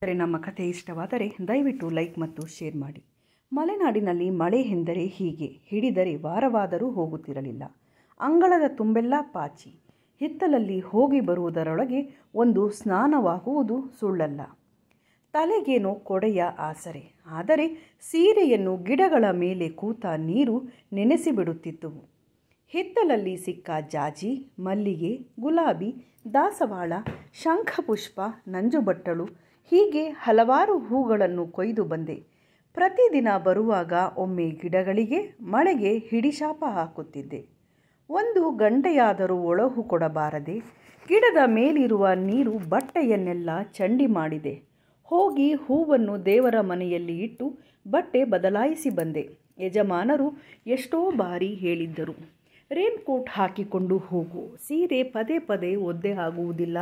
ನಮ್ಮ ಕಥೆ ಇಷ್ಟವಾದರೆ ದಯವಿಟ್ಟು ಲೈಕ್ ಮತ್ತು ಶೇರ್ ಮಾಡಿ. ಮಲೆನಾಡಿನಲ್ಲಿ ಮಳೆ ಎಂದರೆ ಹೀಗೆ, ಹಿಡಿದರೆ ವಾರವಾದರೂ ಹೋಗುತ್ತಿರಲಿಲ್ಲ. ಅಂಗಳದ ತುಂಬೆಲ್ಲ ಪಾಚಿ, ಹಿತ್ತಲಲ್ಲಿ ಹೋಗಿ ಬರುವುದರೊಳಗೆ ಒಂದು ಸ್ನಾನವಾಗುವುದು ಸುಳ್ಳಲ್ಲ. ತಲೆಗೇನೋ ಕೊಡೆಯ ಆಸರೆ, ಆದರೆ ಸೀರೆಯನ್ನು ಗಿಡಗಳ ಮೇಲೆ ಕೂತ ನೀರು ನೆನೆಸಿಬಿಡುತ್ತಿದ್ದುವು. ಹಿತ್ತಲಲ್ಲಿ ಸಿಕ್ಕ ಜಾಜಿ, ಮಲ್ಲಿಗೆ, ಗುಲಾಬಿ, ದಾಸವಾಳ, ಶಂಖಪುಷ್ಪ, ನಂಜುಬಟ್ಟಳು ಹೀಗೆ ಹಲವಾರು ಹೂಗಳನ್ನು ಕೊಯ್ದು ಬಂದೆ. ಪ್ರತಿದಿನ ಬರುವಾಗ ಒಮ್ಮೆ ಗಿಡಗಳಿಗೆ, ಮಳೆಗೆ ಹಿಡಿಶಾಪ ಹಾಕುತ್ತಿದ್ದೆ. ಒಂದು ಗಂಟೆಯಾದರೂ ಒಳಹು ಕೊಡಬಾರದೆ. ಗಿಡದ ಮೇಲಿರುವ ನೀರು ಬಟ್ಟೆಯನ್ನೆಲ್ಲ ಚಂಡಿ ಮಾಡಿದೆ. ಹೋಗಿ ಹೂವನ್ನು ದೇವರ ಮನೆಯಲ್ಲಿ ಇಟ್ಟು ಬಟ್ಟೆ ಬದಲಾಯಿಸಿ ಬಂದೆ. ಯಜಮಾನರು ಎಷ್ಟೋ ಬಾರಿ ಹೇಳಿದ್ದರು, ರೇನ್ಕೋಟ್ ಹಾಕಿಕೊಂಡು ಹೋಗು, ಸೀರೆ ಪದೇ ಪದೇ ಒದ್ದೆ ಆಗುವುದಿಲ್ಲ.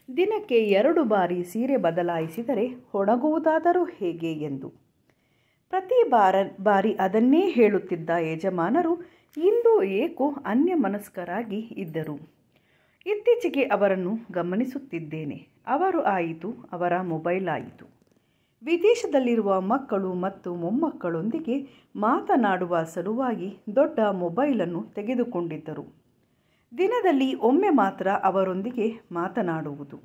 ದಿನಕ್ಕೆ 2 ಬಾರಿ ಸೀರೆ ಬದಲಾಯಿಸಿದರೆ ಒಣಗುವುದಾದರೂ ಹೇಗೆ ಎಂದು. ಪ್ರತಿ ಬಾರಿ ಅದನ್ನೇ ಹೇಳುತ್ತಿದ್ದ ಯಜಮಾನರು ಇಂದು ಏಕೋ ಅನ್ಯಮನಸ್ಕರಾಗಿ ಇದ್ದರು. ಇತ್ತೀಚೆಗೆ ಅವರನ್ನು ಗಮನಿಸುತ್ತಿದ್ದೇನೆ. ಅವರು ಆಯಿತು, ಅವರ ಮೊಬೈಲ್ ಆಯಿತು. ವಿದೇಶದಲ್ಲಿರುವ ಮಕ್ಕಳು ಮತ್ತು ಮೊಮ್ಮಕ್ಕಳೊಂದಿಗೆ ಮಾತನಾಡುವ ಸಲುವಾಗಿ ದೊಡ್ಡ ಮೊಬೈಲನ್ನು ತೆಗೆದುಕೊಂಡಿದ್ದರು. ದಿನದಲ್ಲಿ ಒಮ್ಮೆ ಮಾತ್ರ ಅವರೊಂದಿಗೆ ಮಾತನಾಡುವುದು.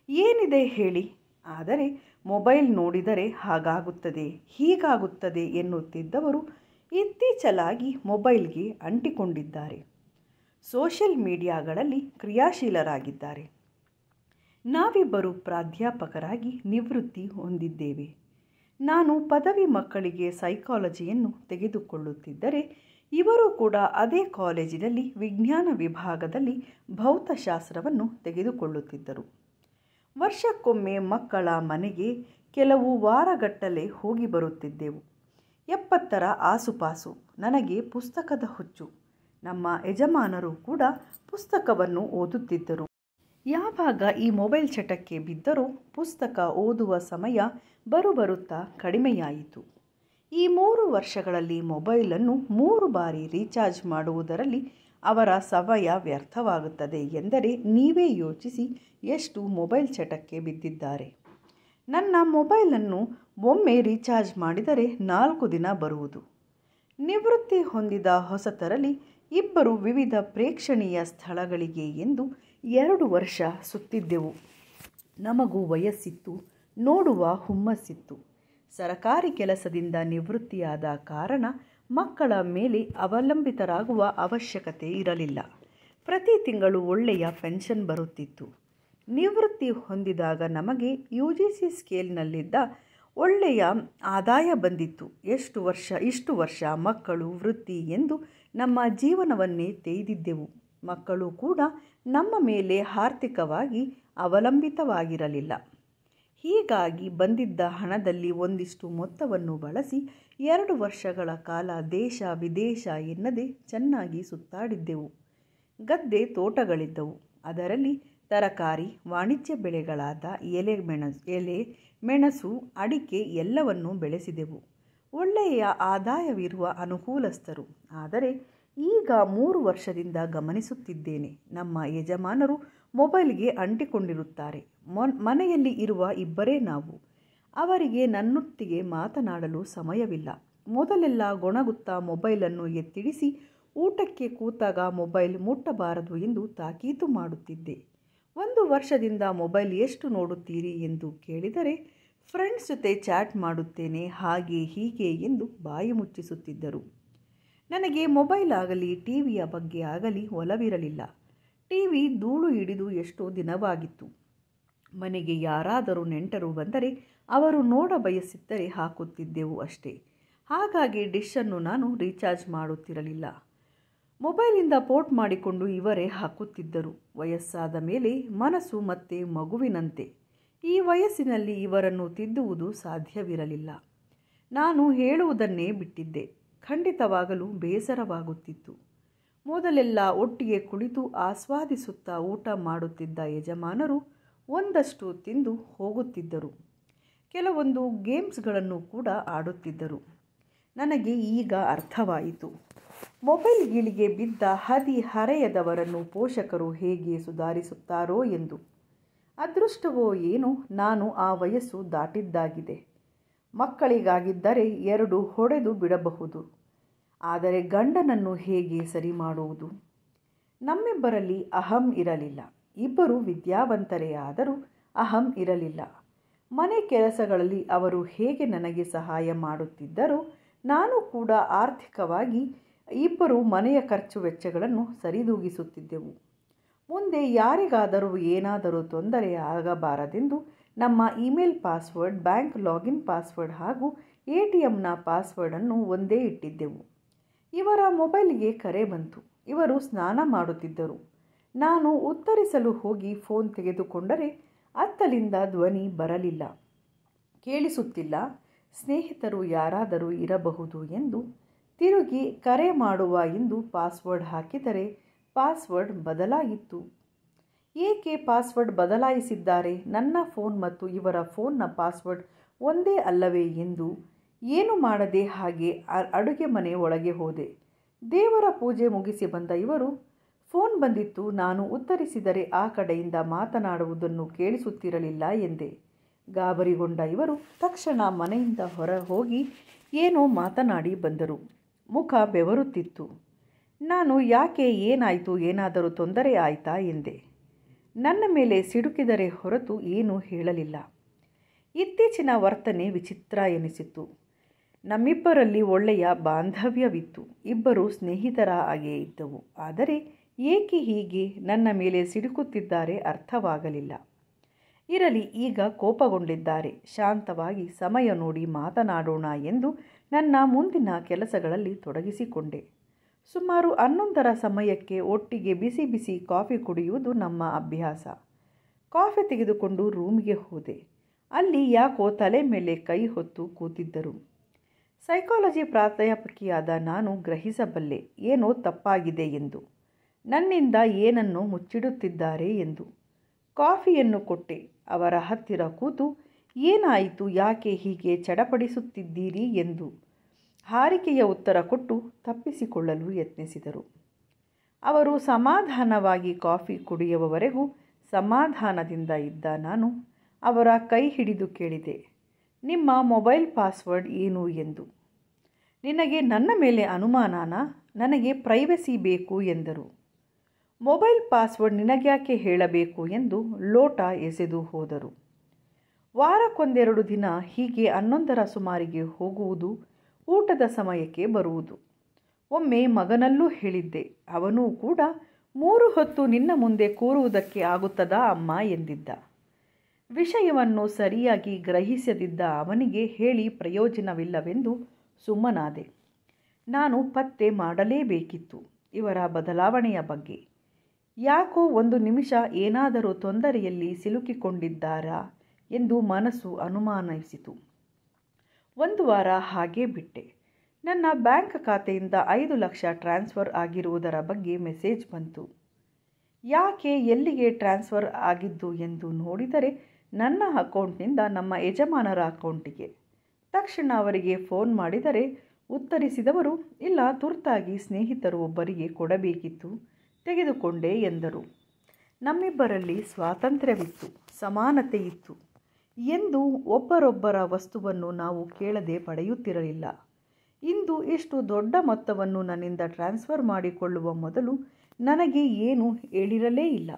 ಏನಿದೆ ಹೇಳಿ, ಆದರೆ ಮೊಬೈಲ್ ನೋಡಿದರೆ ಹಾಗಾಗುತ್ತದೆ, ಹೀಗಾಗುತ್ತದೆ ಎನ್ನುತ್ತಿದ್ದವರು ಇತ್ತೀಚಲಾಗಿ ಮೊಬೈಲ್ಗೆ ಅಂಟಿಕೊಂಡಿದ್ದಾರೆ. ಸೋಷಿಯಲ್ ಮೀಡಿಯಾಗಳಲ್ಲಿ ಕ್ರಿಯಾಶೀಲರಾಗಿದ್ದಾರೆ. ನಾವಿಬ್ಬರು ಪ್ರಾಧ್ಯಾಪಕರಾಗಿ ನಿವೃತ್ತಿ ಹೊಂದಿದ್ದೇವೆ. ನಾನು ಪದವಿ ಮಕ್ಕಳಿಗೆ ಸೈಕಾಲಜಿಯನ್ನು ತೆಗೆದುಕೊಳ್ಳುತ್ತಿದ್ದರೆ, ಇವರು ಕೂಡ ಅದೇ ಕಾಲೇಜಿನಲ್ಲಿ ವಿಜ್ಞಾನ ವಿಭಾಗದಲ್ಲಿ ಭೌತಶಾಸ್ತ್ರವನ್ನು ತೆಗೆದುಕೊಳ್ಳುತ್ತಿದ್ದರು. ವರ್ಷಕ್ಕೊಮ್ಮೆ ಮಕ್ಕಳ ಮನೆಗೆ ಕೆಲವು ವಾರಗಟ್ಟಲೆ ಹೋಗಿ ಬರುತ್ತಿದ್ದೆವು. 70ರ ಆಸುಪಾಸು. ನನಗೆ ಪುಸ್ತಕದ ಹುಚ್ಚು. ನಮ್ಮ ಯಜಮಾನರು ಕೂಡ ಪುಸ್ತಕವನ್ನು ಓದುತ್ತಿದ್ದರು. ಯಾವಾಗ ಈ ಮೊಬೈಲ್ ಚಟಕ್ಕೆ ಬಿದ್ದರೋ ಪುಸ್ತಕ ಓದುವ ಸಮಯ ಬರುತ್ತಾ ಕಡಿಮೆಯಾಯಿತು. ಈ 3 ವರ್ಷಗಳಲ್ಲಿ ಮೊಬೈಲನ್ನು 3 ಬಾರಿ ರೀಚಾರ್ಜ್ ಮಾಡುವುದರಲ್ಲಿ ಅವರ ಸಮಯ ವ್ಯರ್ಥವಾಗುತ್ತದೆ ಎಂದರೆ ನೀವೇ ಯೋಚಿಸಿ ಎಷ್ಟು ಮೊಬೈಲ್ ಚಟಕ್ಕೆ ಬಿದ್ದಿದ್ದಾರೆ. ನನ್ನ ಮೊಬೈಲನ್ನು ಒಮ್ಮೆ ರೀಚಾರ್ಜ್ ಮಾಡಿದರೆ 4 ದಿನ ಬರುವುದು. ನಿವೃತ್ತಿ ಹೊಂದಿದ ಹೊಸತರಲ್ಲಿ ಇಬ್ಬರು ವಿವಿಧ ಪ್ರೇಕ್ಷಣೀಯ ಸ್ಥಳಗಳಿಗೆ ಎಂದು 2 ವರ್ಷ ಸುತ್ತಿದ್ದೆವು. ನಮಗೂ ವಯಸ್ಸಿತ್ತು, ನೋಡುವ ಹುಮ್ಮಸ್ಸಿತ್ತು. ಸರಕಾರಿ ಕೆಲಸದಿಂದ ನಿವೃತ್ತಿಯಾದ ಕಾರಣ ಮಕ್ಕಳ ಮೇಲೆ ಅವಲಂಬಿತರಾಗುವ ಅವಶ್ಯಕತೆ ಇರಲಿಲ್ಲ. ಪ್ರತಿ ತಿಂಗಳು ಒಳ್ಳೆಯ ಪೆನ್ಷನ್ ಬರುತ್ತಿತ್ತು. ನಿವೃತ್ತಿ ಹೊಂದಿದಾಗ ನಮಗೆ UGC ಸ್ಕೇಲ್ನಲ್ಲಿದ್ದ ಒಳ್ಳೆಯ ಆದಾಯ ಬಂದಿತ್ತು. ಇಷ್ಟು ವರ್ಷ ಮಕ್ಕಳು, ವೃತ್ತಿ ಎಂದು ನಮ್ಮ ಜೀವನವನ್ನೇ ತೆಗೆದಿದ್ದೆವು. ಮಕ್ಕಳು ಕೂಡ ನಮ್ಮ ಮೇಲೆ ಆರ್ಥಿಕವಾಗಿ ಅವಲಂಬಿತವಾಗಿರಲಿಲ್ಲ. ಹೀಗಾಗಿ ಬಂದಿದ್ದ ಹಣದಲ್ಲಿ ಒಂದಿಷ್ಟು ಮೊತ್ತವನ್ನು ಬಳಸಿ 2 ವರ್ಷಗಳ ಕಾಲ ದೇಶ ವಿದೇಶ ಎನ್ನದೆ ಚೆನ್ನಾಗಿ ಸುತ್ತಾಡಿದ್ದೆವು. ಗದ್ದೆ ತೋಟಗಳಿದ್ದವು. ಅದರಲ್ಲಿ ತರಕಾರಿ, ವಾಣಿಜ್ಯ ಬೆಳೆಗಳಾದ ಎಲೆ, ಮೆಣಸು, ಅಡಿಕೆ ಎಲ್ಲವನ್ನೂ ಬೆಳೆಸಿದೆವು. ಒಳ್ಳೆಯ ಆದಾಯವಿರುವ ಅನುಕೂಲಸ್ಥರು. ಆದರೆ ಈಗ 3 ವರ್ಷದಿಂದ ಗಮನಿಸುತ್ತಿದ್ದೇನೆ, ನಮ್ಮ ಯಜಮಾನರು ಮೊಬೈಲ್ಗೆ ಅಂಟಿಕೊಂಡಿರುತ್ತಾರೆ. ಮನೆಯಲ್ಲಿ ಇರುವ ಇಬ್ಬರೇ ನಾವು. ಅವರಿಗೆ ನನ್ನೊಟ್ಟಿಗೆ ಮಾತನಾಡಲು ಸಮಯವಿಲ್ಲ. ಮೊದಲೆಲ್ಲ ಗೊಣಗುತ್ತಾ ಮೊಬೈಲನ್ನು ಎತ್ತಿಡಿಸಿ ಊಟಕ್ಕೆ ಕೂತಾಗ ಮೊಬೈಲ್ ಮುಟ್ಟಬಾರದು ಎಂದು ತಾಕೀತು ಮಾಡುತ್ತಿದ್ದೆ. 1 ವರ್ಷದಿಂದ ಮೊಬೈಲ್ ಎಷ್ಟು ನೋಡುತ್ತೀರಿ ಎಂದು ಕೇಳಿದರೆ, ಫ್ರೆಂಡ್ಸ್ ಜೊತೆ ಚಾಟ್ ಮಾಡುತ್ತೇನೆ, ಹಾಗೆ ಹೀಗೆ ಎಂದು ಬಾಯಿ ಮುಚ್ಚಿಸುತ್ತಿದ್ದರು. ನನಗೆ ಮೊಬೈಲ್ ಆಗಲಿ ಟಿವಿಯ ಬಗ್ಗೆ ಆಗಲಿ ಒಲವಿರಲಿಲ್ಲ. ಟಿವಿ ಧೂಳು ಹಿಡಿದು ಎಷ್ಟೋ ದಿನವಾಗಿತ್ತು. ಮನೆಗೆ ಯಾರಾದರೂ ನೆಂಟರು ಬಂದರೆ ಅವರು ನೋಡ ಬಯಸಿದ್ದರೆ ಹಾಕುತ್ತಿದ್ದೆವು ಅಷ್ಟೇ. ಹಾಗಾಗಿ ಡಿಶನ್ನು ನಾನು ರೀಚಾರ್ಜ್ ಮಾಡುತ್ತಿರಲಿಲ್ಲ. ಮೊಬೈಲಿಂದ ಪೋರ್ಟ್ ಮಾಡಿಕೊಂಡು ಇವರೇ ಹಾಕುತ್ತಿದ್ದರು. ವಯಸ್ಸಾದ ಮೇಲೆ ಮನಸ್ಸು ಮತ್ತೆ ಮಗುವಿನಂತೆ. ಈ ವಯಸ್ಸಿನಲ್ಲಿ ಇವರನ್ನು ತಿದ್ದುವುದು ಸಾಧ್ಯವಿರಲಿಲ್ಲ. ನಾನು ಹೇಳುವುದನ್ನೇ ಬಿಟ್ಟಿದ್ದೆ. ಖಂಡಿತವಾಗಲೂ ಬೇಸರವಾಗುತ್ತಿತ್ತು. ಮೊದಲೆಲ್ಲ ಒಟ್ಟಿಗೆ ಕುಳಿತು ಆಸ್ವಾದಿಸುತ್ತಾ ಊಟ ಮಾಡುತ್ತಿದ್ದ ಯಜಮಾನರು ಒಂದಷ್ಟು ತಿಂದು ಹೋಗುತ್ತಿದ್ದರು. ಕೆಲವೊಂದು ಗೇಮ್ಸ್ಗಳನ್ನು ಕೂಡ ಆಡುತ್ತಿದ್ದರು. ನನಗೆ ಈಗ ಅರ್ಥವಾಯಿತು, ಮೊಬೈಲ್ ಗೀಳಿಗೆ ಬಿದ್ದ ಹದಿಹರೆಯದವರನ್ನು ಪೋಷಕರು ಹೇಗೆ ಸುಧಾರಿಸುತ್ತಾರೋ ಎಂದು. ಅದೃಷ್ಟವೋ ಏನೋ ನಾನು ಆ ವಯಸ್ಸು ದಾಟಿದ್ದಾಗಿದೆ. ಮಕ್ಕಳಿಗಾಗಿದ್ದರೆ 2 ಹೊಡೆದು ಬಿಡಬಹುದು. ಆದರೆ ಗಂಡನನ್ನು ಹೇಗೆ ಸರಿ ಮಾಡುವುದು? ನಮ್ಮಿಬ್ಬರಲ್ಲಿ ಅಹಂ ಇರಲಿಲ್ಲ. ಇಬ್ಬರು ವಿದ್ಯಾವಂತರೇ ಆದರೂ ಅಹಂ ಇರಲಿಲ್ಲ. ಮನೆ ಕೆಲಸಗಳಲ್ಲಿ ಅವರು ಹೇಗೆ ನನಗೆ ಸಹಾಯ ಮಾಡುತ್ತಿದ್ದರೋ ನಾನು ಕೂಡ ಆರ್ಥಿಕವಾಗಿ ಇಬ್ಬರು ಮನೆಯ ಖರ್ಚು ವೆಚ್ಚಗಳನ್ನು ಸರಿದೂಗಿಸುತ್ತಿದ್ದೆವು. ಮುಂದೆ ಯಾರಿಗಾದರೂ ಏನಾದರೂ ತೊಂದರೆ ಆಗಬಾರದೆಂದು ನಮ್ಮ email password, bank login password ಹಾಗೂ ATMನ ಪಾಸ್ವರ್ಡನ್ನು ಒಂದೇ ಇಟ್ಟಿದ್ದೆವು. ಇವರ ಮೊಬೈಲ್ಗೆ ಕರೆ ಬಂತು. ಇವರು ಸ್ನಾನ ಮಾಡುತ್ತಿದ್ದರು. ನಾನು ಉತ್ತರಿಸಲು ಹೋಗಿ ಫೋನ್ ತೆಗೆದುಕೊಂಡರೆ ಅತ್ತಲಿಂದ ಧ್ವನಿ ಬರಲಿಲ್ಲ, ಕೇಳಿಸುತ್ತಿಲ್ಲ. ಸ್ನೇಹಿತರು ಯಾರಾದರೂ ಇರಬಹುದು ಎಂದು ತಿರುಗಿ ಕರೆ ಮಾಡುವ ಎಂದು ಪಾಸ್ವರ್ಡ್ ಹಾಕಿದರೆ ಪಾಸ್ವರ್ಡ್ ಬದಲಾಗಿತ್ತು. ಏಕೆ ಪಾಸ್ವರ್ಡ್ ಬದಲಾಯಿಸಿದ್ದಾರೆ? ನನ್ನ ಫೋನ್ ಮತ್ತು ಇವರ ಫೋನ್ನ ಪಾಸ್ವರ್ಡ್ ಒಂದೇ ಅಲ್ಲವೇ ಎಂದು ಏನು ಮಾಡದೆ ಹಾಗೆ ಅಡುಗೆ ಮನೆ ಒಳಗೆ ಹೋದೆ. ದೇವರ ಪೂಜೆ ಮುಗಿಸಿ ಬಂದ ಇವರು ಫೋನ್ ಬಂದಿತ್ತು, ನಾನು ಉತ್ತರಿಸಿದರೆ ಆ ಕಡೆಯಿಂದ ಮಾತನಾಡುವುದನ್ನು ಕೇಳಿಸುತ್ತಿರಲಿಲ್ಲ ಎಂದೆ. ಗಾಬರಿಗೊಂಡ ಇವರು ತಕ್ಷಣ ಮನೆಯಿಂದ ಹೊರ ಹೋಗಿ ಏನೋ ಮಾತನಾಡಿ ಬಂದರು. ಮುಖ ಬೆವರುತ್ತಿತ್ತು. ನಾನು ಯಾಕೆ, ಏನಾಯಿತು, ಏನಾದರೂ ತೊಂದರೆ ಆಯಿತಾ ಎಂದೆ. ನನ್ನ ಮೇಲೆ ಸಿಡುಕಿದರೆ ಹೊರತು ಏನೂ ಹೇಳಲಿಲ್ಲ. ಇತ್ತೀಚಿನ ವರ್ತನೆ ವಿಚಿತ್ರ ಎನಿಸಿತು. ನಮ್ಮಿಬ್ಬರಲ್ಲಿ ಒಳ್ಳೆಯ ಬಾಂಧವ್ಯವಿತ್ತು. ಇಬ್ಬರು ಸ್ನೇಹಿತರ ಹಾಗೆ ಇದ್ದವು. ಆದರೆ ಏಕೆ ಹೀಗೆ ನನ್ನ ಮೇಲೆ ಸಿಡುಕುತ್ತಿದ್ದಾರೆ ಅರ್ಥವಾಗಲಿಲ್ಲ. ಇರಲಿ, ಈಗ ಕೋಪಗೊಂಡಿದ್ದಾರೆ. ಶಾಂತವಾಗಿ ಸಮಯ ನೋಡಿ ಮಾತನಾಡೋಣ ಎಂದು ನನ್ನ ಮುಂದಿನ ಕೆಲಸಗಳಲ್ಲಿ ತೊಡಗಿಸಿಕೊಂಡೆ. ಸುಮಾರು 11ರ ಸಮಯಕ್ಕೆ ಒಟ್ಟಿಗೆ ಬಿಸಿ ಬಿಸಿ ಕಾಫಿ ಕುಡಿಯುವುದು ನಮ್ಮ ಅಭ್ಯಾಸ. ಕಾಫಿ ತೆಗೆದುಕೊಂಡು ರೂಮಿಗೆ ಹೋದೆ. ಅಲ್ಲಿ ಯಾಕೋ ತಲೆ ಮೇಲೆ ಕೈ ಹೊತ್ತು ಕೂತಿದ್ದರು. ಸೈಕಾಲಜಿ ಪ್ರಾಧ್ಯಾಪಕಿಯಾದ ನಾನು ಗ್ರಹಿಸಬಲ್ಲೆ ಏನೋ ತಪ್ಪಾಗಿದೆ ಎಂದು. ನನ್ನಿಂದ ಏನನ್ನೋ ಮುಚ್ಚಿಡುತ್ತಿದ್ದಾರೆ ಎಂದು. ಕಾಫಿಯನ್ನು ಕೊಟ್ಟೆ. ಅವರ ಹತ್ತಿರ ಕೂತು ಏನಾಯಿತು, ಯಾಕೆ ಹೀಗೆ ಚಡಪಡಿಸುತ್ತಿದ್ದೀರಿ ಎಂದು ಹಾರಿಕೆಯ ಉತ್ತರ ಕೊಟ್ಟು ತಪ್ಪಿಸಿಕೊಳ್ಳಲು ಯತ್ನಿಸಿದರು. ಅವರು ಸಮಾಧಾನವಾಗಿ ಕಾಫಿ ಕುಡಿಯುವವರೆಗೂ ಸಮಾಧಾನದಿಂದ ಇದ್ದ ನಾನು ಅವರ ಕೈ ಹಿಡಿದು ಕೇಳಿದೆ, ನಿಮ್ಮ ಮೊಬೈಲ್ ಪಾಸ್ವರ್ಡ್ ಏನು ಎಂದು. ನಿನಗೆ ನನ್ನ ಮೇಲೆ ಅನುಮಾನನಾ? ನನಗೆ ಪ್ರೈವಸಿ ಬೇಕು ಎಂದರು. ಮೊಬೈಲ್ ಪಾಸ್ವರ್ಡ್ ನಿನಗ್ಯಾಕೆ ಹೇಳಬೇಕು ಎಂದು ಲೋಟ ಎಸೆದು ಹೋದರು. ವಾರಕ್ಕೊಂದೆರಡು ದಿನ ಹೀಗೆ 11ರ ಸುಮಾರಿಗೆ ಹೋಗುವುದು, ಊಟದ ಸಮಯಕ್ಕೆ ಬರುವುದು. ಒಮ್ಮೆ ಮಗನಲ್ಲೂ ಹೇಳಿದ್ದೆ. ಅವನೂ ಕೂಡ 3 ಹೊತ್ತು ನಿನ್ನ ಮುಂದೆ ಕೂರುವುದಕ್ಕೆ ಆಗುತ್ತದಾ ಅಮ್ಮ ಎಂದಿದ್ದ. ವಿಷಯವನ್ನು ಸರಿಯಾಗಿ ಗ್ರಹಿಸದಿದ್ದ ಅವನಿಗೆ ಹೇಳಿ ಪ್ರಯೋಜನವಿಲ್ಲವೆಂದು ಸುಮ್ಮನಾದೆ. ನಾನು ಪತ್ತೆ ಮಾಡಲೇಬೇಕಿತ್ತು ಇವರ ಬದಲಾವಣೆಯ ಬಗ್ಗೆ. ಯಾಕೋ ಒಂದು ನಿಮಿಷ ಏನಾದರೂ ತೊಂದರೆಯಲ್ಲಿ ಸಿಲುಕಿಕೊಂಡಿದ್ದಾರಾ ಎಂದು ಮನಸ್ಸು ಅನುಮಾನಿಸಿತು. 1 ವಾರ ಹಾಗೇ ಬಿಟ್ಟೆ. ನನ್ನ ಬ್ಯಾಂಕ್ ಖಾತೆಯಿಂದ 5 ಲಕ್ಷ ಟ್ರಾನ್ಸ್ಫರ್ ಆಗಿರುವುದರ ಬಗ್ಗೆ ಮೆಸೇಜ್ ಬಂತು. ಯಾಕೆ, ಎಲ್ಲಿಗೆ ಟ್ರಾನ್ಸ್ಫರ್ ಆಗಿದ್ದು ಎಂದು ನೋಡಿದರೆ ನನ್ನ ಅಕೌಂಟ್ನಿಂದ ನಮ್ಮ ಯಜಮಾನರ ಅಕೌಂಟಿಗೆ. ತಕ್ಷಣ ಅವರಿಗೆ ಫೋನ್ ಮಾಡಿದರೆ ಉತ್ತರಿಸಿದವರು, ಇಲ್ಲ, ತುರ್ತಾಗಿ ಸ್ನೇಹಿತರು ಒಬ್ಬರಿಗೆ ಕೊಡಬೇಕಿತ್ತು, ತೆಗೆದುಕೊಂಡೆ ಎಂದರು. ನಮ್ಮಿಬ್ಬರಲ್ಲಿ ಸ್ವಾತಂತ್ರ್ಯವಿತ್ತು, ಸಮಾನತೆ ಇತ್ತು ಎಂದು ಒಬ್ಬರೊಬ್ಬರ ವಸ್ತುವನ್ನು ನಾವು ಕೇಳದೆ ಪಡೆಯುತ್ತಿರಲಿಲ್ಲ. ಇಂದು ಇಷ್ಟು ದೊಡ್ಡ ಮೊತ್ತವನ್ನು ನನ್ನಿಂದ ಟ್ರಾನ್ಸ್ಫರ್ ಮಾಡಿಕೊಳ್ಳುವ ಮೊದಲು ನನಗೆ ಏನೂ ಹೇಳಿರಲೇ ಇಲ್ಲ.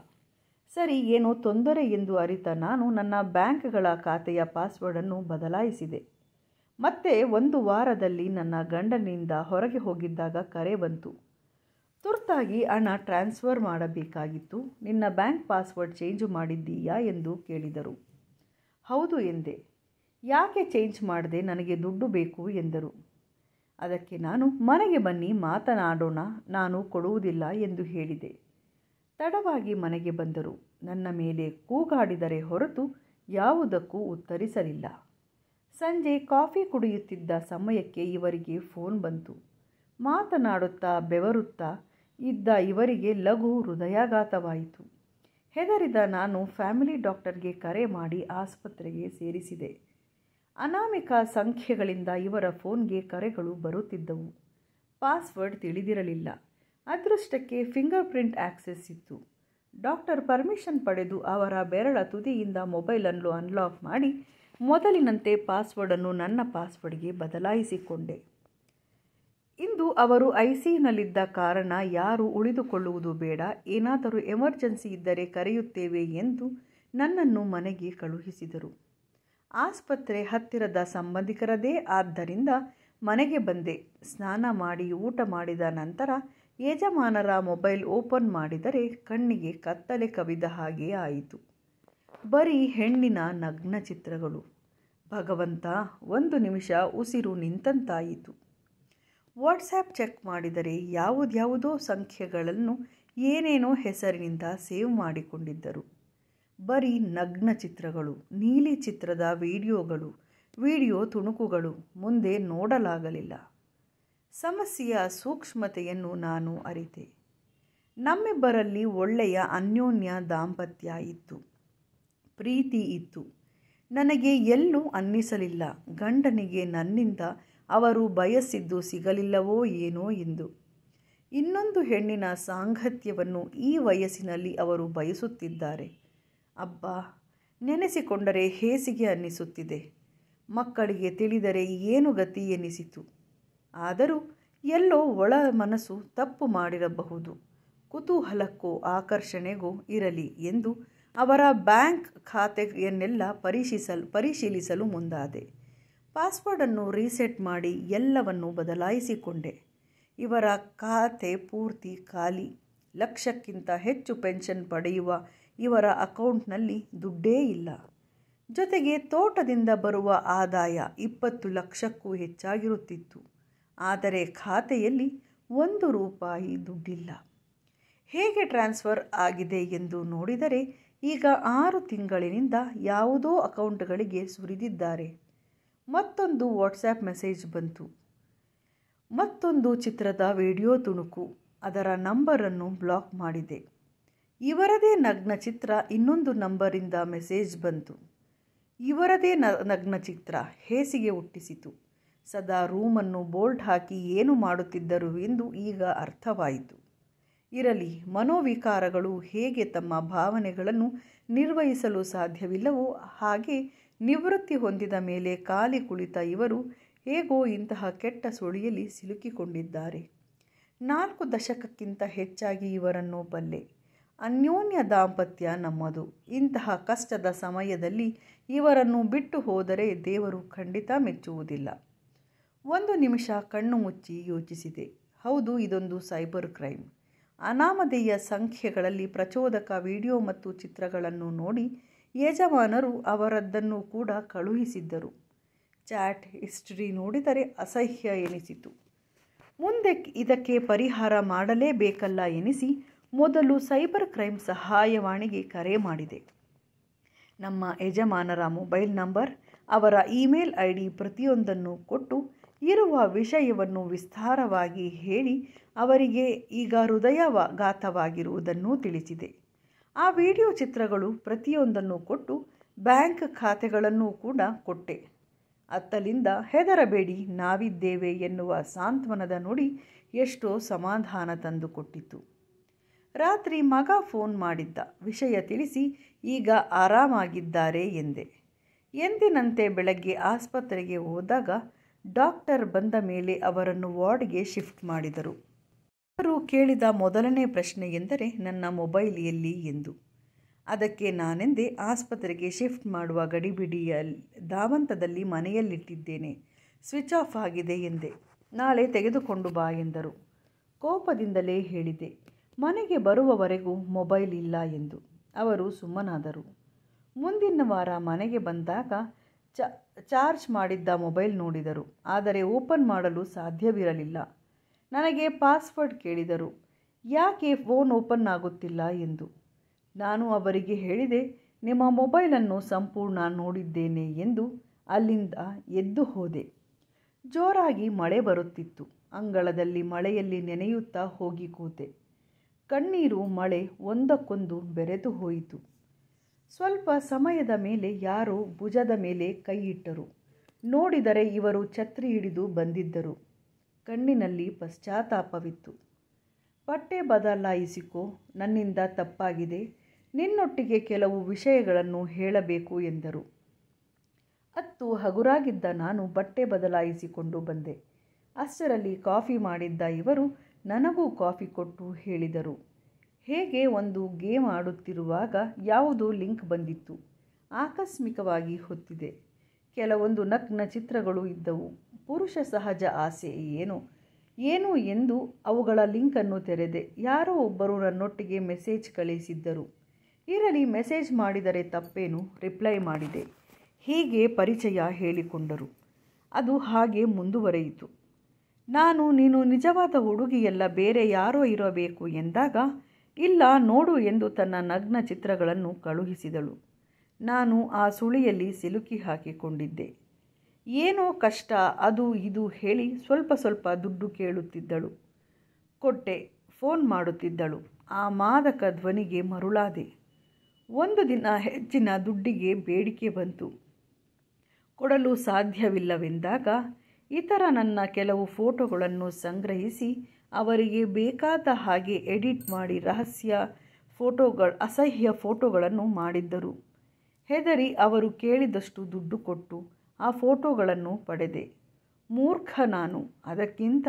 ಸರಿ, ಏನೋ ತೊಂದರೆ ಎಂದು ಅರಿತ ನಾನು ನನ್ನ ಬ್ಯಾಂಕ್ಗಳ ಖಾತೆಯ ಪಾಸ್ವರ್ಡನ್ನು ಬದಲಾಯಿಸಿದೆ. ಮತ್ತೆ 1 ವಾರದಲ್ಲಿ ನನ್ನ ಗಂಡನಿಂದ ಹೊರಗೆ ಹೋಗಿದ್ದಾಗ ಕರೆ ಬಂತು. ತುರ್ತಾಗಿ ಹಣ ಟ್ರಾನ್ಸ್ಫರ್ ಮಾಡಬೇಕಾಗಿತ್ತು, ನಿನ್ನ ಬ್ಯಾಂಕ್ ಪಾಸ್ವರ್ಡ್ ಚೇಂಜ್ ಮಾಡಿದ್ದೀಯಾ ಎಂದು ಕೇಳಿದರು. ಹೌದು ಎಂದೆ. ಯಾಕೆ ಚೇಂಜ್ ಮಾಡಿದೆ, ನನಗೆ ದುಡ್ಡು ಬೇಕು ಎಂದರು. ಅದಕ್ಕೆ ನಾನು ಮನೆಗೆ ಬನ್ನಿ ಮಾತನಾಡೋಣ, ನಾನು ಕೊಡುವುದಿಲ್ಲ ಎಂದು ಹೇಳಿದೆ. ತಡವಾಗಿ ಮನೆಗೆ ಬಂದರು. ನನ್ನ ಮೇಲೆ ಕೂಗಾಡಿದರೆ ಹೊರತು ಯಾವುದಕ್ಕೂ ಉತ್ತರಿಸಲಿಲ್ಲ. ಸಂಜೆ ಕಾಫಿ ಕುಡಿಯುತ್ತಿದ್ದ ಸಮಯಕ್ಕೆ ಇವರಿಗೆ ಫೋನ್ ಬಂತು. ಮಾತನಾಡುತ್ತಾ ಬೆವರುತ್ತಾ ಇದ್ದ ಇವರಿಗೆ ಲಘು ಹೃದಯಾಘಾತವಾಯಿತು. ಹೆದರಿದ ನಾನು ಫ್ಯಾಮಿಲಿ ಡಾಕ್ಟರ್ಗೆ ಕರೆ ಮಾಡಿ ಆಸ್ಪತ್ರೆಗೆ ಸೇರಿಸಿದೆ. ಅನಾಮಿಕ ಸಂಖ್ಯೆಗಳಿಂದ ಇವರ ಫೋನ್ಗೆ ಕರೆಗಳು ಬರುತ್ತಿದ್ದವು. ಪಾಸ್ವರ್ಡ್ ತಿಳಿದಿರಲಿಲ್ಲ. ಅದೃಷ್ಟಕ್ಕೆ ಫಿಂಗರ್ ಪ್ರಿಂಟ್ ಆಕ್ಸೆಸ್ ಇತ್ತು. ಡಾಕ್ಟರ್ ಪರ್ಮಿಷನ್ ಪಡೆದು ಅವರ ಬೆರಳ ತುದಿಯಿಂದ ಮೊಬೈಲನ್ನು ಅನ್ಲಾಕ್ ಮಾಡಿ ಮೊದಲಿನಂತೆ ಪಾಸ್ವರ್ಡನ್ನು ನನ್ನ ಪಾಸ್ವರ್ಡ್ಗೆ ಬದಲಾಯಿಸಿಕೊಂಡೆ. ಇಂದು ಅವರು ಐಸಿಯುನಲ್ಲಿದ್ದ ಕಾರಣ ಯಾರೂ ಉಳಿದುಕೊಳ್ಳುವುದು ಬೇಡ, ಏನಾದರೂ ಎಮರ್ಜೆನ್ಸಿ ಇದ್ದರೆ ಕರೆಯುತ್ತೇವೆ ಎಂದು ನನ್ನನ್ನು ಮನೆಗೆ ಕಳುಹಿಸಿದರು. ಆಸ್ಪತ್ರೆ ಹತ್ತಿರದ ಸಂಬಂಧಿಕರದೇ ಆದ್ದರಿಂದ ಮನೆಗೆ ಬಂದೆ. ಸ್ನಾನ ಮಾಡಿ ಊಟ ಮಾಡಿದ ನಂತರ ಯಜಮಾನರ ಮೊಬೈಲ್ ಓಪನ್ ಮಾಡಿದರೆ ಕಣ್ಣಿಗೆ ಕತ್ತಲೆ ಕವಿದ ಹಾಗೆ ಆಯಿತು. ಬರೀ ಹೆಣ್ಣಿನ ನಗ್ನ ಚಿತ್ರಗಳು. ಭಗವಂತ, ಒಂದು ನಿಮಿಷ ಉಸಿರು ನಿಂತಂತಾಯಿತು. ವಾಟ್ಸ್ಯಾಪ್ ಚೆಕ್ ಮಾಡಿದರೆ ಯಾವುದ್ಯಾವುದೋ ಸಂಖ್ಯೆಗಳನ್ನು ಏನೇನೋ ಹೆಸರಿನಿಂದ ಸೇವ್ ಮಾಡಿಕೊಂಡಿದ್ದರು. ಬರೀ ನಗ್ನ ಚಿತ್ರಗಳು, ನೀಲಿ ಚಿತ್ರದ ವಿಡಿಯೋ ತುಣುಕುಗಳು. ಮುಂದೆ ನೋಡಲಾಗಲಿಲ್ಲ. ಸಮಸ್ಯೆಯ ಸೂಕ್ಷ್ಮತೆಯನ್ನು ನಾನು ಅರಿತೆ. ನಮ್ಮಿಬ್ಬರಲ್ಲಿ ಒಳ್ಳೆಯ ಅನ್ಯೋನ್ಯ ದಾಂಪತ್ಯ ಇತ್ತು, ಪ್ರೀತಿ ಇತ್ತು. ನನಗೆ ಎಲ್ಲೂ ಅನ್ನಿಸಲಿಲ್ಲ ಗಂಡನಿಗೆ ನನ್ನಿಂದ ಅವರು ಬಯಸಿದ್ದು ಸಿಗಲಿಲ್ಲವೋ ಏನೋ ಎಂದು. ಇನ್ನೊಂದು ಹೆಣ್ಣಿನ ಸಾಂಗತ್ಯವನ್ನು ಈ ವಯಸ್ಸಿನಲ್ಲಿ ಅವರು ಬಯಸುತ್ತಿದ್ದಾರೆ. ಅಬ್ಬಾ, ನೆನೆಸಿಕೊಂಡರೆ ಹೇಸಿಗೆ ಅನ್ನಿಸುತ್ತಿದೆ. ಮಕ್ಕಳಿಗೆ ತಿಳಿದರೆ ಏನು ಗತಿ ಎನಿಸಿತು. ಆದರೂ ಎಲ್ಲೋ ಒಳ ಮನಸ್ಸು ತಪ್ಪು ಮಾಡಿರಬಹುದು. ಕುತೂಹಲಕ್ಕೋ ಆಕರ್ಷಣೆಗೋ ಇರಲಿ ಎಂದು ಅವರ ಬ್ಯಾಂಕ್ ಖಾತೆಯನ್ನೆಲ್ಲ ಪರಿಶೀಲಿಸಲು ಮುಂದಾದೆ. ಪಾಸ್ವರ್ಡನ್ನು ರೀಸೆಟ್ ಮಾಡಿ ಎಲ್ಲವನ್ನು ಬದಲಾಯಿಸಿಕೊಂಡೆ. ಇವರ ಖಾತೆ ಪೂರ್ತಿ ಖಾಲಿ. ಲಕ್ಷಕ್ಕಿಂತ ಹೆಚ್ಚು ಪೆನ್ಷನ್ ಪಡೆಯುವ ಇವರ ಅಕೌಂಟ್ನಲ್ಲಿ ದುಡ್ಡೇ ಇಲ್ಲ. ಜೊತೆಗೆ ತೋಟದಿಂದ ಬರುವ ಆದಾಯ 20 ಲಕ್ಷಕ್ಕೂ ಹೆಚ್ಚಾಗಿರುತ್ತಿತ್ತು. ಆದರೆ ಖಾತೆಯಲ್ಲಿ 1 ರೂಪಾಯಿ ದುಡ್ಡಿಲ್ಲ. ಹೇಗೆ ಟ್ರಾನ್ಸ್ಫರ್ ಆಗಿದೆ ಎಂದು ನೋಡಿದರೆ ಈಗ 6 ತಿಂಗಳಿನಿಂದ ಯಾವುದೋ ಅಕೌಂಟ್ಗಳಿಗೆ ಸುರಿದಿದ್ದಾರೆ. ಮತ್ತೊಂದು ವಾಟ್ಸ್ಯಾಪ್ ಮೆಸೇಜ್ ಬಂತು. ಮತ್ತೊಂದು ಚಿತ್ರದ ವಿಡಿಯೋ ತುಣುಕು. ಅದರ ನಂಬರನ್ನು ಬ್ಲಾಕ್ ಮಾಡಿದೆ. ಇವರದೇ ನಗ್ನ ಚಿತ್ರ ಇನ್ನೊಂದು ನಂಬರಿಂದ ಮೆಸೇಜ್ ಬಂತು. ಇವರದೇ ನಗ್ನ ಚಿತ್ರ ಹೇಸಿಗೆ ಹುಟ್ಟಿಸಿತು. ಸದಾ ರೂಮನ್ನು ಬೋಲ್ಟ್ ಹಾಕಿ ಏನು ಮಾಡುತ್ತಿದ್ದರು ಎಂದು ಈಗ ಅರ್ಥವಾಯಿತು. ಇರಲಿ, ಮನೋವಿಕಾರಗಳು ಹೇಗೆ ತಮ್ಮ ಭಾವನೆಗಳನ್ನು ನಿರ್ವಹಿಸಲು ಸಾಧ್ಯವಿಲ್ಲವೋ ಹಾಗೆ ನಿವೃತ್ತಿ ಹೊಂದಿದ ಮೇಲೆ ಖಾಲಿ ಕುಳಿತ ಇವರು ಹೇಗೋ ಇಂತಹ ಕೆಟ್ಟ ಸುಳಿಯಲ್ಲಿ ಸಿಲುಕಿಕೊಂಡಿದ್ದಾರೆ. 4 ದಶಕಕ್ಕಿಂತ ಹೆಚ್ಚಾಗಿ ಇವರನ್ನು ಬಲ್ಲೆ. ಅನ್ಯೋನ್ಯ ದಾಂಪತ್ಯ ನಮ್ಮದು. ಇಂತಹ ಕಷ್ಟದ ಸಮಯದಲ್ಲಿ ಇವರನ್ನು ಬಿಟ್ಟು ಹೋದರೆ ದೇವರು ಖಂಡಿತ ಮೆಚ್ಚುವುದಿಲ್ಲ. 1 ನಿಮಿಷ ಕಣ್ಣು ಮುಚ್ಚಿ ಯೋಚಿಸಿದೆ. ಹೌದು, ಇದೊಂದು ಸೈಬರ್ ಕ್ರೈಮ್. ಅನಾಮಧೇಯ ಸಂಖ್ಯೆಗಳಲ್ಲಿ ಪ್ರಚೋದಕ ವಿಡಿಯೋ ಮತ್ತು ಚಿತ್ರಗಳನ್ನು ನೋಡಿ ಯಜಮಾನರು ಅವರದ್ದನ್ನು ಕೂಡ ಕಳುಹಿಸಿದ್ದರು. ಚಾಟ್ ಹಿಸ್ಟರಿ ನೋಡಿದರೆ ಅಸಹ್ಯ ಎನಿಸಿತು. ಮುಂದೆ ಇದಕ್ಕೆ ಪರಿಹಾರ ಮಾಡಲೇಬೇಕಲ್ಲ ಎನಿಸಿ ಮೊದಲು ಸೈಬರ್ ಕ್ರೈಮ್ ಸಹಾಯವಾಣಿಗೆ ಕರೆ ಮಾಡಿದೆ. ನಮ್ಮ ಯಜಮಾನರ ಮೊಬೈಲ್ ನಂಬರ್, ಅವರ ಇಮೇಲ್ ID ಪ್ರತಿಯೊಂದನ್ನು ಕೊಟ್ಟು ಇರುವ ವಿಷಯವನ್ನು ವಿಸ್ತಾರವಾಗಿ ಹೇಳಿ ಅವರಿಗೆ ಈಗ ಹೃದಯಘಾತವಾಗಿರುವುದನ್ನು ತಿಳಿಸಿದೆ. ಆ ವಿಡಿಯೋ ಚಿತ್ರಗಳು ಪ್ರತಿಯೊಂದನ್ನು ಕೊಟ್ಟು ಬ್ಯಾಂಕ್ ಖಾತೆಗಳನ್ನು ಕೂಡ ಕೊಟ್ಟೆ. ಅತ್ತಲಿಂದ ಹೆದರಬೇಡಿ, ನಾವಿದ್ದೇವೆ ಎನ್ನುವ ಸಾಂತ್ವನದ ನುಡಿ ಎಷ್ಟೋ ಸಮಾಧಾನ ತಂದುಕೊಟ್ಟಿತು. ರಾತ್ರಿ ಮಗ ಫೋನ್ ಮಾಡಿದ್ದ. ವಿಷಯ ತಿಳಿಸಿ ಈಗ ಆರಾಮಾಗಿದ್ದಾರೆ ಎಂದೆ. ಎಂದಿನಂತೆ ಬೆಳಗ್ಗೆ ಆಸ್ಪತ್ರೆಗೆ ಹೋದಾಗ ಡಾಕ್ಟರ್ ಬಂದ ಮೇಲೆ ಅವರನ್ನು ವಾರ್ಡ್ಗೆ ಶಿಫ್ಟ್ ಮಾಡಿದರು. ಅವರು ಕೇಳಿದ ಮೊದಲನೇ ಪ್ರಶ್ನೆ ಎಂದರೆ ನನ್ನ ಮೊಬೈಲ್ ಎಲ್ಲಿ ಎಂದು. ಅದಕ್ಕೆ ನಾನೆಂದೆ, ಆಸ್ಪತ್ರೆಗೆ ಶಿಫ್ಟ್ ಮಾಡುವ ಗಡಿಬಿಡಿಯ ಧಾವಂತದಲ್ಲಿ ಮನೆಯಲ್ಲಿಟ್ಟಿದ್ದೇನೆ, ಸ್ವಿಚ್ ಆಫ್ ಆಗಿದೆ ಎಂದೆ. ನಾಳೆ ತೆಗೆದುಕೊಂಡು ಬಾ ಎಂದರು. ಕೋಪದಿಂದಲೇ ಹೇಳಿದೆ, ಮನೆಗೆ ಬರುವವರೆಗೂ ಮೊಬೈಲ್ ಇಲ್ಲ ಎಂದು. ಅವರು ಸುಮ್ಮನಾದರು. ಮುಂದಿನ ವಾರ ಮನೆಗೆ ಬಂದಾಗ ಚಾರ್ಜ್ ಮಾಡಿದ್ದ ಮೊಬೈಲ್ ನೋಡಿದರು. ಆದರೆ ಓಪನ್ ಮಾಡಲು ಸಾಧ್ಯವಿರಲಿಲ್ಲ. ನನಗೆ ಪಾಸ್ವರ್ಡ್ ಕೇಳಿದರು. ಯಾಕೆ ಫೋನ್ ಓಪನ್ ಆಗುತ್ತಿಲ್ಲ ಎಂದು. ನಾನು ಅವರಿಗೆ ಹೇಳಿದೆ, ನಿಮ್ಮ ಮೊಬೈಲನ್ನು ಸಂಪೂರ್ಣ ನೋಡಿದ್ದೇನೆ ಎಂದು. ಅಲ್ಲಿಂದ ಎದ್ದು ಹೋದೆ. ಜೋರಾಗಿ ಮಳೆ ಬರುತ್ತಿತ್ತು. ಅಂಗಳದಲ್ಲಿ ಮಳೆಯಲ್ಲಿ ನೆನೆಯುತ್ತಾ ಹೋಗಿ ಕೂತೆ. ಕಣ್ಣೀರು ಮಳೆ ಒಂದಕ್ಕೊಂದು ಬೆರೆತು ಹೋಯಿತು. ಸ್ವಲ್ಪ ಸಮಯದ ಮೇಲೆ ಯಾರೋ ಭುಜದ ಮೇಲೆ ಕೈ ಇಟ್ಟರು. ನೋಡಿದರೆ ಇವರು ಛತ್ರಿ ಹಿಡಿದು ಬಂದಿದ್ದರು. ಕಣ್ಣಿನಲ್ಲಿ ಪಶ್ಚಾತ್ತಾಪವಿತ್ತು. ಬಟ್ಟೆ ಬದಲಾಯಿಸಿಕೋ, ನನ್ನಿಂದ ತಪ್ಪಾಗಿದೆ, ನಿನ್ನೊಟ್ಟಿಗೆ ಕೆಲವು ವಿಷಯಗಳನ್ನು ಹೇಳಬೇಕು ಎಂದರು. ಅತ್ತು ಹಗುರಾಗಿದ್ದ ನಾನು ಬಟ್ಟೆ ಬದಲಾಯಿಸಿಕೊಂಡು ಬಂದೆ. ಅಷ್ಟರಲ್ಲಿ ಕಾಫಿ ಮಾಡಿದ್ದ ಇವರು ನನಗೂ ಕಾಫಿ ಕೊಟ್ಟು ಹೇಳಿದರು. ಹೇಗೆ ಒಂದು ಗೇಮ್ ಆಡುತ್ತಿರುವಾಗ ಯಾವುದೋ ಲಿಂಕ್ ಬಂದಿತ್ತು. ಆಕಸ್ಮಿಕವಾಗಿ ಹೊತ್ತಿದೆ. ಕೆಲವೊಂದು ನಗ್ನ ಚಿತ್ರಗಳು ಇದ್ದವು. ಪುರುಷ ಸಹಜ ಆಸೆ ಏನು ಎಂದು ಅವುಗಳ ಲಿಂಕನ್ನು ತೆರೆದೆ. ಯಾರೋ ಒಬ್ಬರು ನನ್ನೊಟ್ಟಿಗೆ ಮೆಸೇಜ್ ಕಳಿಸಿದ್ದರು. ಇರಲಿ, ಮೆಸೇಜ್ ಮಾಡಿದರೆ ತಪ್ಪೇನು, ರಿಪ್ಲೈ ಮಾಡಿದೆ. ಹೀಗೆ ಪರಿಚಯ ಹೇಳಿಕೊಂಡರು. ಅದು ಹಾಗೆ ಮುಂದುವರೆಯಿತು. ನೀನು ನಿಜವಾದ ಹುಡುಗಿಯಲ್ಲ, ಬೇರೆ ಯಾರೋ ಇರಬೇಕು ಎಂದಾಗ, ಇಲ್ಲ ನೋಡು ಎಂದು ತನ್ನ ನಗ್ನ ಚಿತ್ರಗಳನ್ನು ಕಳುಹಿಸಿದಳು. ನಾನು ಆ ಸುಳಿಯಲ್ಲಿ ಸಿಲುಕಿ ಹಾಕಿಕೊಂಡಿದ್ದೆ. ಏನೋ ಕಷ್ಟ, ಅದು ಇದು ಹೇಳಿ ಸ್ವಲ್ಪ ದುಡ್ಡು ಕೇಳುತ್ತಿದ್ದಳು. ಕೊಟ್ಟೆ. ಫೋನ್ ಮಾಡುತ್ತಿದ್ದಳು. ಆ ಮಾದಕ ಧ್ವನಿಗೆ ಮರುಳಾದೆ. ಒಂದು ದಿನ ಹೆಚ್ಚಿನ ದುಡ್ಡಿಗೆ ಬೇಡಿಕೆ ಬಂತು. ಕೊಡಲು ಸಾಧ್ಯವಿಲ್ಲವೆಂದಾಗ ಇತರ ನನ್ನ ಕೆಲವು ಫೋಟೋಗಳನ್ನು ಸಂಗ್ರಹಿಸಿ ಅವರಿಗೆ ಬೇಕಾದ ಹಾಗೆ ಎಡಿಟ್ ಮಾಡಿ ಅಸಹ್ಯ ಫೋಟೋಗಳನ್ನು ಮಾಡಿದ್ದರು. ಹೆದರಿ ಅವರು ಕೇಳಿದಷ್ಟು ದುಡ್ಡು ಕೊಟ್ಟು ಆ ಫೋಟೋಗಳನ್ನು ಪಡೆದೆ. ಮೂರ್ಖ ನಾನು. ಅದಕ್ಕಿಂತ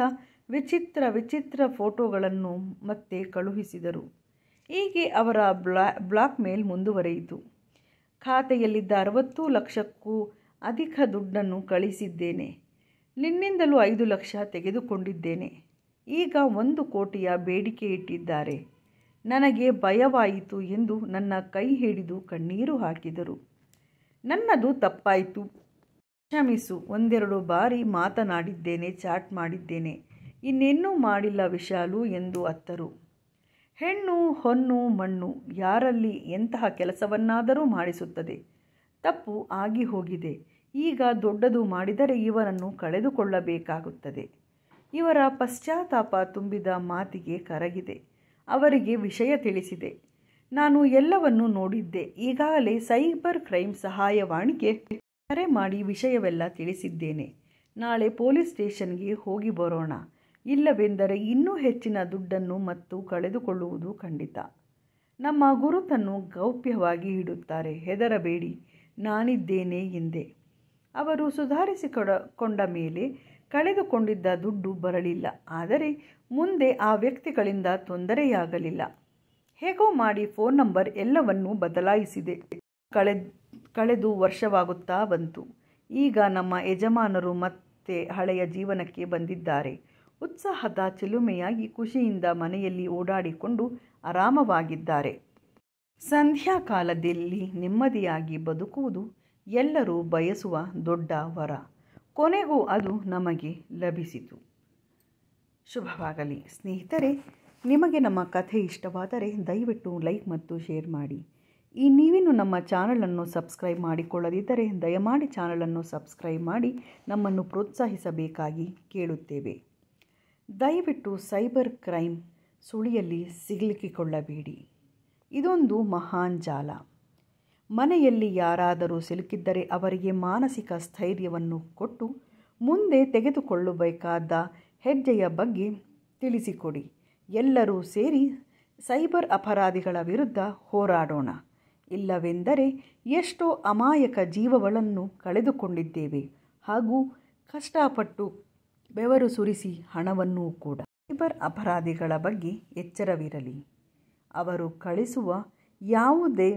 ವಿಚಿತ್ರ ಫೋಟೋಗಳನ್ನು ಮತ್ತೆ ಕಳುಹಿಸಿದರು. ಹೀಗೆ ಅವರ ಬ್ಲಾಕ್ ಮೇಲ್ ಮುಂದುವರೆಯಿತು. ಖಾತೆಯಲ್ಲಿದ್ದ 60 ಲಕ್ಷಕ್ಕೂ ಅಧಿಕ ದುಡ್ಡನ್ನು ಕಳಿಸಿದ್ದೇನೆ. ನಿನ್ನಿಂದಲೂ 5 ಲಕ್ಷ ತೆಗೆದುಕೊಂಡಿದ್ದೇನೆ. ಈಗ 1 ಕೋಟಿಯ ಬೇಡಿಕೆ ಇಟ್ಟಿದ್ದಾರೆ. ನನಗೆ ಭಯವಾಯಿತು ಎಂದು ನನ್ನ ಕೈ ಹಿಡಿದು ಕಣ್ಣೀರು ಹಾಕಿದರು. ನನ್ನದು ತಪ್ಪಾಯಿತು, ಕ್ಷಮಿಸು. 1-2 ಬಾರಿ ಮಾತನಾಡಿದ್ದೇನೆ, ಚಾಟ್ ಮಾಡಿದ್ದೇನೆ, ಇನ್ನೇನ್ನೂ ಮಾಡಿಲ್ಲ ವಿಶಾಲು ಎಂದು ಅತ್ತರು. ಹೆಣ್ಣು ಹೊನ್ನು ಮಣ್ಣು ಯಾರಲ್ಲಿ ಎಂತಹ ಕೆಲಸವನ್ನಾದರೂ ಮಾಡಿಸುತ್ತದೆ. ತಪ್ಪು ಆಗಿ ಹೋಗಿದೆ. ಈಗ ದೊಡ್ಡದು ಮಾಡಿದರೆ ಇವರನ್ನು ಕಳೆದುಕೊಳ್ಳಬೇಕಾಗುತ್ತದೆ. ಇವರ ಪಶ್ಚಾತ್ತಾಪ ತುಂಬಿದ ಮಾತಿಗೆ ಕರಗಿದೆ. ಅವರಿಗೆ ವಿಷಯ ತಿಳಿಸಿದೆ. ನಾನು ಎಲ್ಲವನ್ನೂ ನೋಡಿದ್ದೆ. ಈಗಾಗಲೇ ಸೈಬರ್ ಕ್ರೈಮ್ ಸಹಾಯವಾಣಿಗೆ ಕರೆ ಮಾಡಿ ವಿಷಯವೆಲ್ಲ ತಿಳಿಸಿದ್ದೇನೆ. ನಾಳೆ ಪೊಲೀಸ್ ಸ್ಟೇಷನ್ಗೆ ಹೋಗಿ ಬರೋಣ. ಇಲ್ಲವೆಂದರೆ ಇನ್ನೂ ಹೆಚ್ಚಿನ ದುಡ್ಡನ್ನು ಮತ್ತು ಕಳೆದುಕೊಳ್ಳುವುದು ಖಂಡಿತ. ನಮ್ಮ ಗುರುತನ್ನು ಗೌಪ್ಯವಾಗಿ ಇಡುತ್ತಾರೆ. ಹೆದರಬೇಡಿ, ನಾನಿದ್ದೇನೆ ಎಂದೆ. ಅವರು ಸುಧಾರಿಸಿಕೊಂಡ ಮೇಲೆ ಕಳೆದುಕೊಂಡಿದ್ದ ದುಡ್ಡು ಬರಲಿಲ್ಲ. ಆದರೆ ಮುಂದೆ ಆ ವ್ಯಕ್ತಿಗಳಿಂದ ತೊಂದರೆಯಾಗಲಿಲ್ಲ. ಹೇಗೋ ಮಾಡಿ ಫೋನ್ ನಂಬರ್ ಎಲ್ಲವನ್ನೂ ಬದಲಾಯಿಸಿದೆ. ಕಳೆದು ವರ್ಷವಾಗುತ್ತಾ ಬಂತು. ಈಗ ನಮ್ಮ ಯಜಮಾನರು ಮತ್ತೆ ಹಳೆಯ ಜೀವನಕ್ಕೆ ಬಂದಿದ್ದಾರೆ. ಉತ್ಸಾಹದ ಚಿಲುಮೆಯಾಗಿ ಖುಷಿಯಿಂದ ಮನೆಯಲ್ಲಿ ಓಡಾಡಿಕೊಂಡು ಆರಾಮವಾಗಿದ್ದಾರೆ. ಸಂಧ್ಯಾಕಾಲದಲ್ಲಿ ನೆಮ್ಮದಿಯಾಗಿ ಬದುಕುವುದು ಎಲ್ಲರೂ ಬಯಸುವ ದೊಡ್ಡ ವರ. ಕೊನೆಗೂ ಅದು ನಮಗೆ ಲಭಿಸಿತು. ಶುಭವಾಗಲಿ. ಸ್ನೇಹಿತರೆ, ನಿಮಗೆ ನಮ್ಮ ಕಥೆ ಇಷ್ಟವಾದರೆ ದಯವಿಟ್ಟು ಲೈಕ್ ಮತ್ತು ಶೇರ್ ಮಾಡಿ. ನೀವಿನ್ನೂ ನಮ್ಮ ಚಾನಲನ್ನು ಸಬ್ಸ್ಕ್ರೈಬ್ ಮಾಡಿಕೊಳ್ಳದಿದ್ದರೆ ದಯಮಾಡಿ ಚಾನಲನ್ನು ಸಬ್ಸ್ಕ್ರೈಬ್ ಮಾಡಿ ನಮ್ಮನ್ನು ಪ್ರೋತ್ಸಾಹಿಸಬೇಕಾಗಿ ಕೇಳುತ್ತೇವೆ. ದಯವಿಟ್ಟು ಸೈಬರ್ ಕ್ರೈಮ್ ಸುಳಿಯಲ್ಲಿ ಸಿಲುಕಿಕೊಳ್ಳಬೇಡಿ. ಇದೊಂದು ಮಹಾನ್ ಜಾಲ. ಮನೆಯಲ್ಲಿ ಯಾರಾದರೂ ಸಿಲುಕಿದ್ದರೆ ಅವರಿಗೆ ಮಾನಸಿಕ ಸ್ಥೈರ್ಯವನ್ನು ಕೊಟ್ಟು ಮುಂದೆ ತೆಗೆದುಕೊಳ್ಳಬೇಕಾದ ಹೆಜ್ಜೆಯ ಬಗ್ಗೆ ತಿಳಿಸಿಕೊಡಿ. ಎಲ್ಲರೂ ಸೇರಿ ಸೈಬರ್ ಅಪರಾಧಿಗಳ ವಿರುದ್ಧ ಹೋರಾಡೋಣ. ಇಲ್ಲವೆಂದರೆ ಎಷ್ಟೋ ಅಮಾಯಕ ಜೀವಗಳನ್ನು ಕಳೆದುಕೊಂಡಿದ್ದೇವೆ ಹಾಗೂ ಕಷ್ಟಪಟ್ಟು ಬೆವರು ಸುರಿಸಿ ಹಣವನ್ನೂ ಕೂಡ. ಸೈಬರ್ ಅಪರಾಧಿಗಳ ಬಗ್ಗೆ ಎಚ್ಚರವಿರಲಿ. ಅವರು ಕಳಿಸುವ ಯಾವುದೇ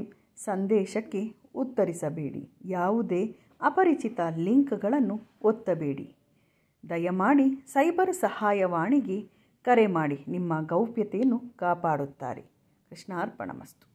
ಸಂದೇಶಕ್ಕೆ ಉತ್ತರಿಸಬೇಡಿ. ಯಾವುದೇ ಅಪರಿಚಿತ ಲಿಂಕ್ಗಳನ್ನು ಒತ್ತಬೇಡಿ. ದಯಮಾಡಿ ಸೈಬರ್ ಸಹಾಯವಾಣಿಗೆ ಕರೆ ಮಾಡಿ. ನಿಮ್ಮ ಗೌಪ್ಯತೆಯನ್ನು ಕಾಪಾಡುತ್ತಾರೆ. ಕೃಷ್ಣಾರ್ಪಣಮಸ್ತು.